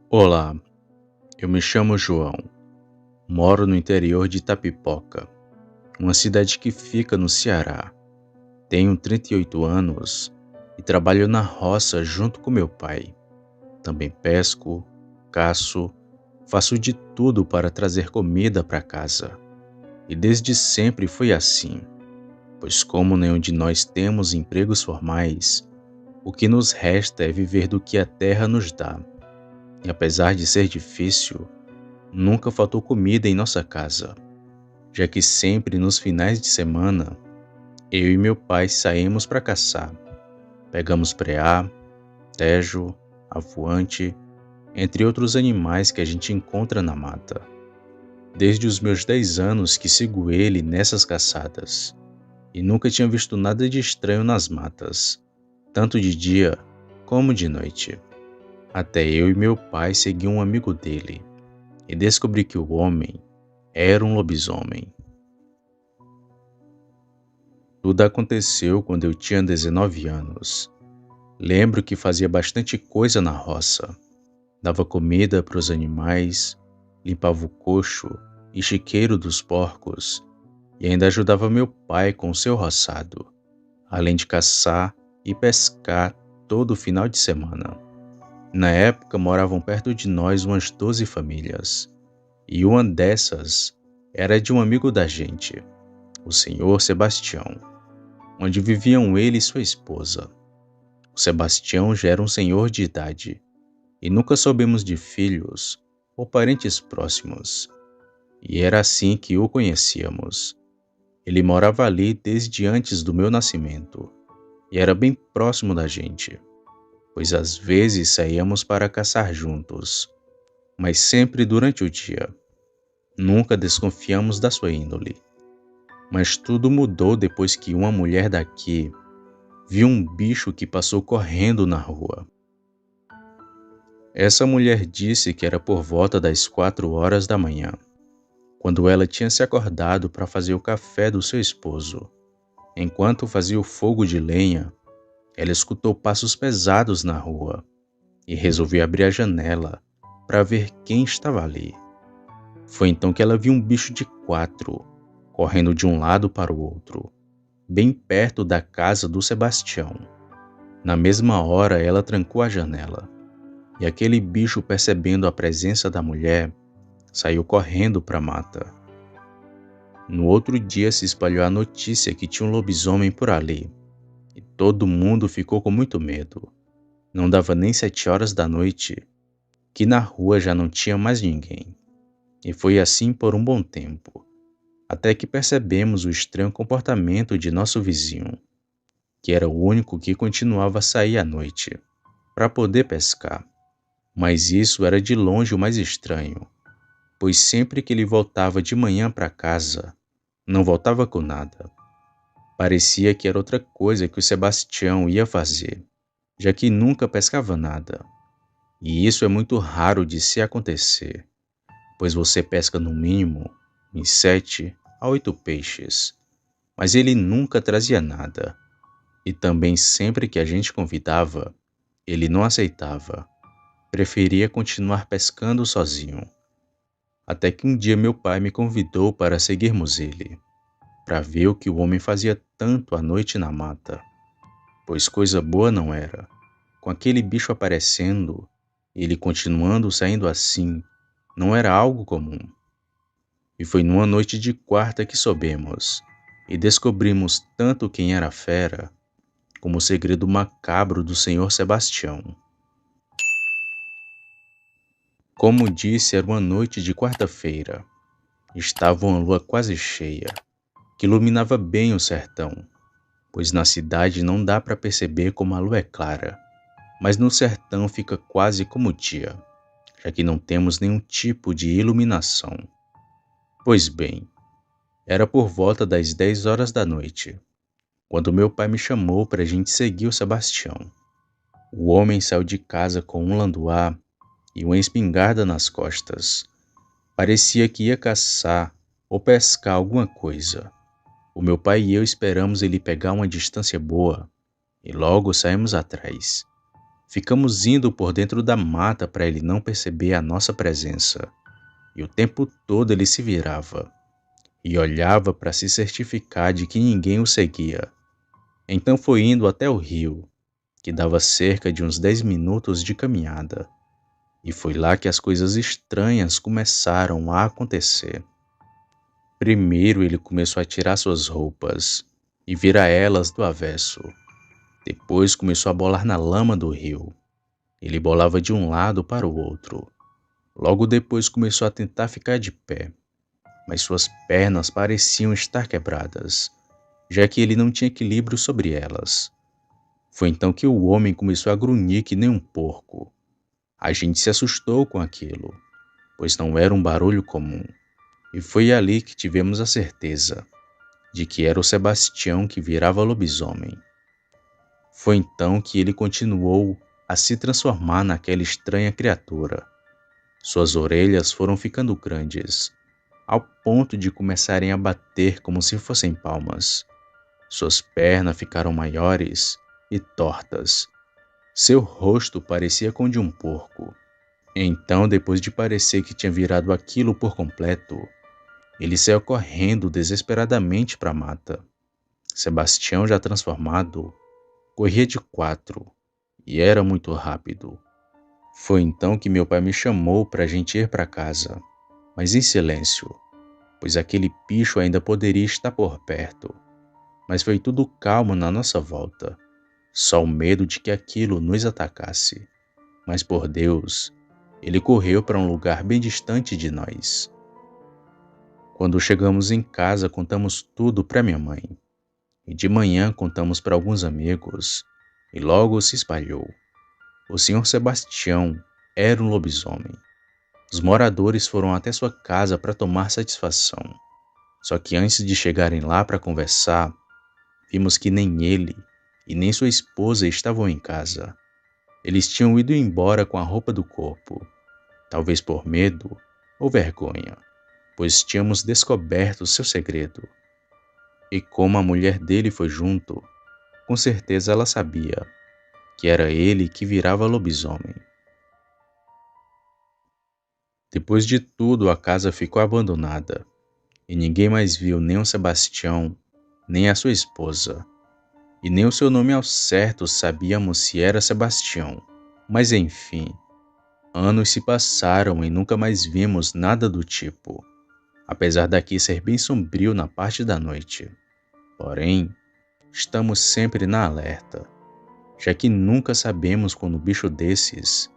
Olá, eu me chamo João, moro no interior de Itapipoca, uma cidade que fica no Ceará. Tenho 38 anos e trabalho na roça junto com meu pai. Também pesco, caço, faço de tudo para trazer comida para casa. E desde sempre foi assim, pois como nenhum de nós temos empregos formais, o que nos resta é viver do que a terra nos dá. E apesar de ser difícil, nunca faltou comida em nossa casa, já que sempre nos finais de semana, eu e meu pai saímos para caçar. Pegamos preá, tejo, avuante, entre outros animais que a gente encontra na mata. Desde os meus 10 anos que sigo ele nessas caçadas, e nunca tinha visto nada de estranho nas matas, tanto de dia como de noite. Até eu e meu pai segui um amigo dele, e descobri que o homem era um lobisomem. Tudo aconteceu quando eu tinha 19 anos. Lembro que fazia bastante coisa na roça. Dava comida para os animais, limpava o coxo e chiqueiro dos porcos e ainda ajudava meu pai com o seu roçado, além de caçar e pescar todo final de semana. Na época moravam perto de nós umas 12 famílias, e uma dessas era de um amigo da gente, o senhor Sebastião, onde viviam ele e sua esposa. O Sebastião já era um senhor de idade, e nunca soubemos de filhos ou parentes próximos, e era assim que o conhecíamos. Ele morava ali desde antes do meu nascimento, e era bem próximo da gente, pois às vezes saíamos para caçar juntos, mas sempre durante o dia. Nunca desconfiamos da sua índole. Mas tudo mudou depois que uma mulher daqui viu um bicho que passou correndo na rua. Essa mulher disse que era por volta das 4 horas da manhã, quando ela tinha se acordado para fazer o café do seu esposo. Enquanto fazia o fogo de lenha, ela escutou passos pesados na rua e resolveu abrir a janela para ver quem estava ali. Foi então que ela viu um bicho de 4, correndo de um lado para o outro, bem perto da casa do Sebastião. Na mesma hora, ela trancou a janela, e aquele bicho, percebendo a presença da mulher, saiu correndo para a mata. No outro dia se espalhou a notícia que tinha um lobisomem por ali, e todo mundo ficou com muito medo. Não dava nem 7 horas da noite, que na rua já não tinha mais ninguém. E foi assim por um bom tempo, até que percebemos o estranho comportamento de nosso vizinho, que era o único que continuava a sair à noite, para poder pescar. Mas isso era de longe o mais estranho, pois sempre que ele voltava de manhã para casa, não voltava com nada. Parecia que era outra coisa que o Sebastião ia fazer, já que nunca pescava nada. E isso é muito raro de se acontecer, pois você pesca no mínimo em 7 a 8 peixes, mas ele nunca trazia nada. E também sempre que a gente convidava, ele não aceitava, preferia continuar pescando sozinho. Até que um dia meu pai me convidou para seguirmos ele, para ver o que o homem fazia tanto à noite na mata, pois coisa boa não era. Com aquele bicho aparecendo, ele continuando saindo assim, não era algo comum. E foi numa noite de quarta que soubemos, e descobrimos tanto quem era a fera, como o segredo macabro do senhor Sebastião. Como disse, era uma noite de quarta-feira. Estava uma lua quase cheia, que iluminava bem o sertão, pois na cidade não dá para perceber como a lua é clara, mas no sertão fica quase como o dia, já que não temos nenhum tipo de iluminação. Pois bem, era por volta das 10 horas da noite, quando meu pai me chamou para a gente seguir o Sebastião. O homem saiu de casa com um landuá e uma espingarda nas costas. Parecia que ia caçar ou pescar alguma coisa. O meu pai e eu esperamos ele pegar uma distância boa e logo saímos atrás. Ficamos indo por dentro da mata para ele não perceber a nossa presença, e o tempo todo ele se virava e olhava para se certificar de que ninguém o seguia. Então foi indo até o rio, que dava cerca de uns 10 minutos de caminhada, e foi lá que as coisas estranhas começaram a acontecer. Primeiro ele começou a tirar suas roupas e virar elas do avesso. Depois começou a bolar na lama do rio. Ele bolava de um lado para o outro. Logo depois começou a tentar ficar de pé, mas suas pernas pareciam estar quebradas, já que ele não tinha equilíbrio sobre elas. Foi então que o homem começou a grunhir que nem um porco. A gente se assustou com aquilo, pois não era um barulho comum, e foi ali que tivemos a certeza de que era o Sebastião que virava lobisomem. Foi então que ele continuou a se transformar naquela estranha criatura. Suas orelhas foram ficando grandes, ao ponto de começarem a bater como se fossem palmas. Suas pernas ficaram maiores e tortas. Seu rosto parecia com o de um porco. Então, depois de parecer que tinha virado aquilo por completo, ele saiu correndo desesperadamente para a mata. Sebastião, já transformado, corria de 4 e era muito rápido. Foi então que meu pai me chamou para a gente ir para casa, mas em silêncio, pois aquele bicho ainda poderia estar por perto. Mas foi tudo calmo na nossa volta, só o medo de que aquilo nos atacasse. Mas por Deus, ele correu para um lugar bem distante de nós. Quando chegamos em casa, contamos tudo para minha mãe. E de manhã contamos para alguns amigos, e logo se espalhou. O senhor Sebastião era um lobisomem. Os moradores foram até sua casa para tomar satisfação. Só que antes de chegarem lá para conversar, vimos que nem ele e nem sua esposa estavam em casa. Eles tinham ido embora com a roupa do corpo, talvez por medo ou vergonha, pois tínhamos descoberto seu segredo. E como a mulher dele foi junto, com certeza ela sabia que era ele que virava lobisomem. Depois de tudo, a casa ficou abandonada e ninguém mais viu nem o Sebastião, nem a sua esposa, e nem o seu nome ao certo sabíamos se era Sebastião. Mas enfim, anos se passaram e nunca mais vimos nada do tipo, apesar daqui ser bem sombrio na parte da noite. Porém, estamos sempre na alerta, já que nunca sabemos quando um bicho desses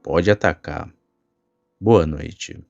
pode atacar. Boa noite.